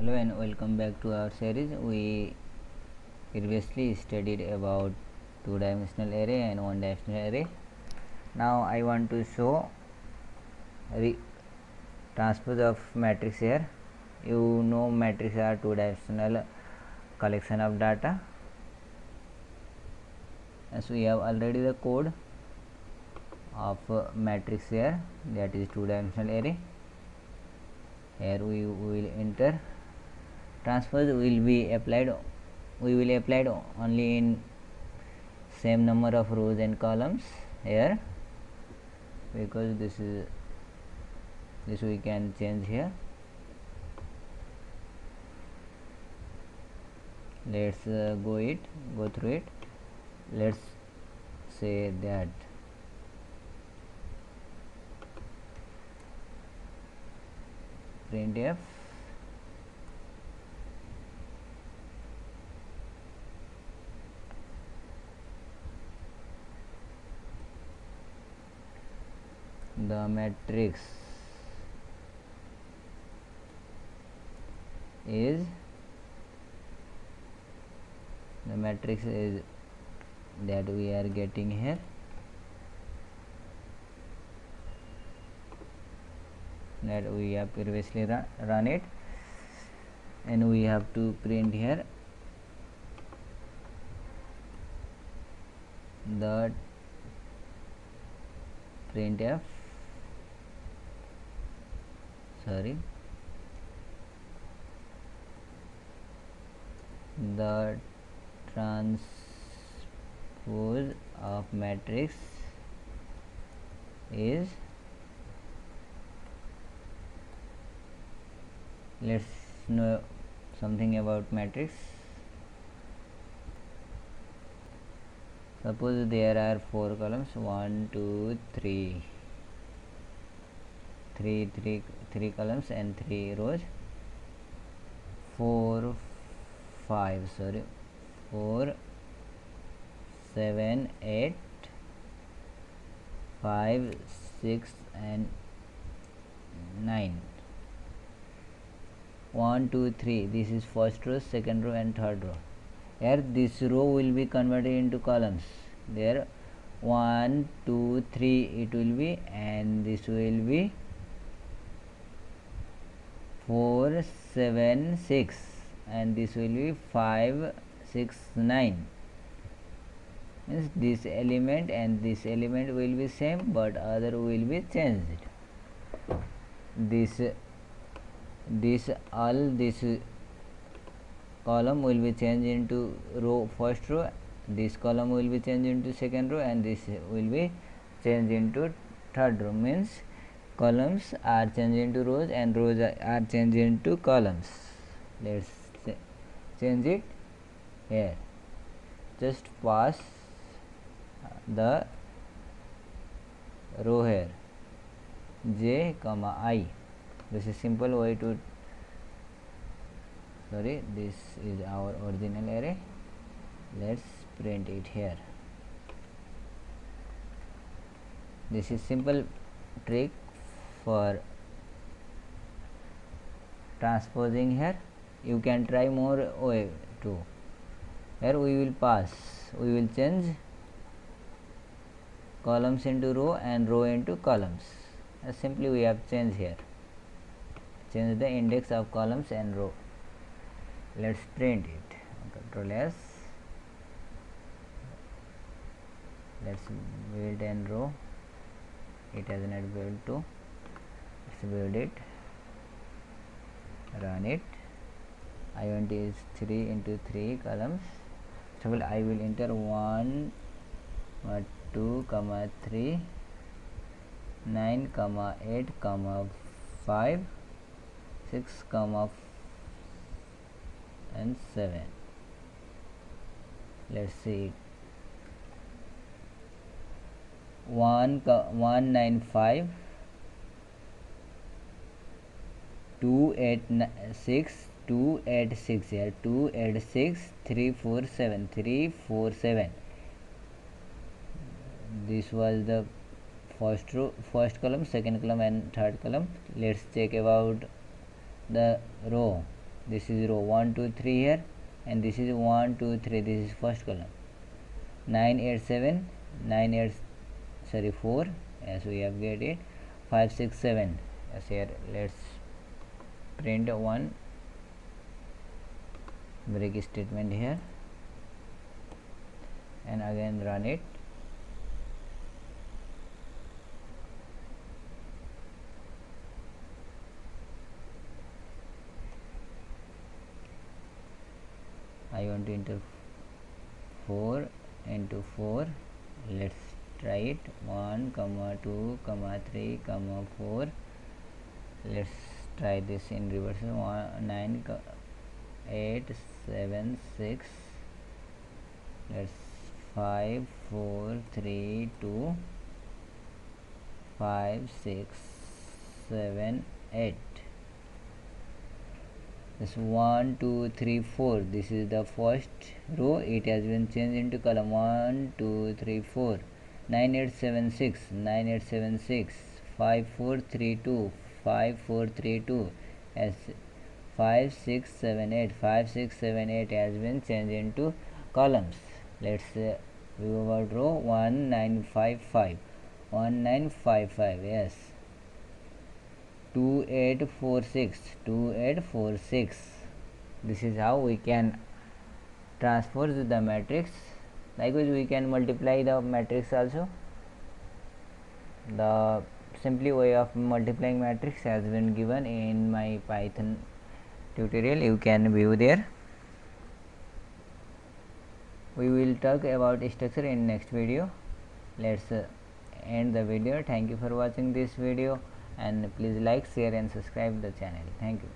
Hello and welcome back to our series. We previously studied about two-dimensional array and one-dimensional array. Now I want to show transpose of matrix here. You know matrix are two-dimensional collection of data. As we have already the code of matrix here, that is two-dimensional array. Here we will enter. Transpose will be applied. We will apply only in same number of rows and columns here, because this we can change here. Let's go through it. Let's say that printf the matrix is that we are getting here, that we have previously run it, and we have to print here the printf the transpose of matrix is, let's know something about matrix. Suppose there are 4 columns, 1 2 3 columns and 3 rows. 4 7 8 5 6 and 9. 1 2 3, this is first row, second row and third row. Here this row will be converted into columns. There 1 2 3 it will be, and this will be 4 7 6, and this will be 5 6 9. Means this element and this element will be same, but other will be changed. This column will be changed into row, first row. This column will be changed into second row, and this will be changed into third row. Means columns are changed into rows and rows are changed into columns. Let's change it here. Just pass the row here, j comma I. This is simple way to, this is our original array. Let's print it here. This is simple trick for transposing here. You can try more way too. Here we will change columns into row and row into columns. Simply we have changed here, change the index of columns and row. Let's print it. Control S. Let's build an row. It has not built to. Let's build it. Run it. I want is 3 into 3 columns. So I will enter 1 2 comma 3 9 comma 8 comma 5 6 comma and 7. Let's see it. 195 286 286 here, 286 347 347. This was the first column, second column and third column. Let's check about the row. this is row 1 2 3 here, and this is 1 2 3, this is first column. 9 8 7, 9 8 sorry 4, as we have get it. 5 6 7, as here let's print one break statement here and again run it. I want to enter 4 into 4. Let's try it. 1 comma 2 comma 3 comma 4. Let's try this in reverse. 9 8 7 6. Let's 5 4 3 2 5 6 7 8. This 1 2 3 4, this is the first row, it has been changed into column. 1 2 3 4. 9 8 7 6, 9 8 7 6. 5 4 3 2, 5 4 3 2, as 5 6 7 8, 5 6 7 8 has been changed into columns. Let's view about row. 1 9 5 5, 1 9 5 5, yes. 2 8 4 6, 2 8 4 6. This is how we can transpose the matrix. Likewise, we can multiply the matrix also. The simply way of multiplying matrix has been given in my Python tutorial. You can view there. We will talk about structure in next video. Let's end the video. Thank you for watching this video, and please like, share and subscribe the channel. Thank you.